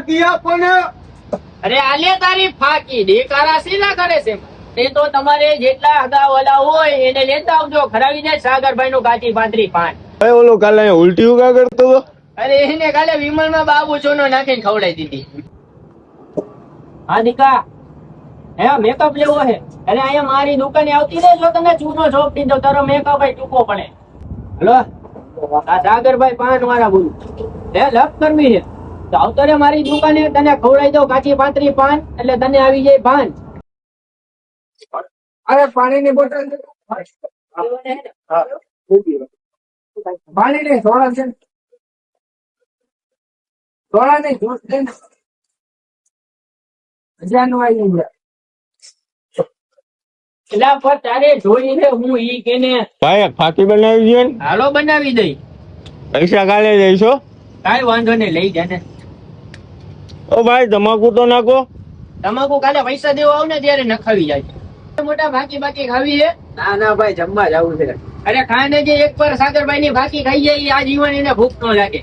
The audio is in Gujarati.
ફાકી આપો ને. અરે આલે તારી ફાકી દેકારા સીલા કરે છે. તે તો તમારે જેટલા હગાવાલા હોય એને લેતા આવજો. ખરાવી જાય સાગરભાઈ નું કાચી પાંત્રી પાન. અરે ઓલો કાલે ઉલટી ઉગા કરતો હતો. અરે એને કાલે વિમલ માં બાબુ ચોનો નાખીને ખવડાવી દીધી. હા દીકા હે મેકઅપ લેવો હે. અરે અહીંયા મારી દુકાને આવતી રહે જો તને ચૂનો જોપ દીધો તારો મેકઅપ ભાઈ ટૂંકો પડે. હલો આ સાગરભાઈ પાન વાળા બોલું. હે લપ કરવી છે તો આવતો રે મારી દુકાને તને ખવડાવી દઉં કાચી પાંત્રી પાન એટલે તને આવી જાય ભાન. અરે પાણીની બોટલ પાણી નહીં સોડા છે. સોડા નહીં જ્યુસ છે ને. હજારનું આવી જાય. એલા પર તારે જોઈને હું ઈ કેને ભાઈ ફાકી બનાવી દે ને. હાલો બનાવી દઈ. પૈસા કાલે જઈશો. કાઈ વાંધો નહીં લઈ જા ને. ઓ ભાઈ તમાકુ તો નાખો. તમાકુ કાલે પૈસા દેવા આવ ને ત્યારે નખાવી જાય. મોટા બાકી ખાવી છે. ના ના ભાઈ જમવા જવું છે. અરે ખાને જે એક પર સાગરભાઈ ની બાકી ખાઈ જાય આ જીવન એને ભૂખ ન લાગે.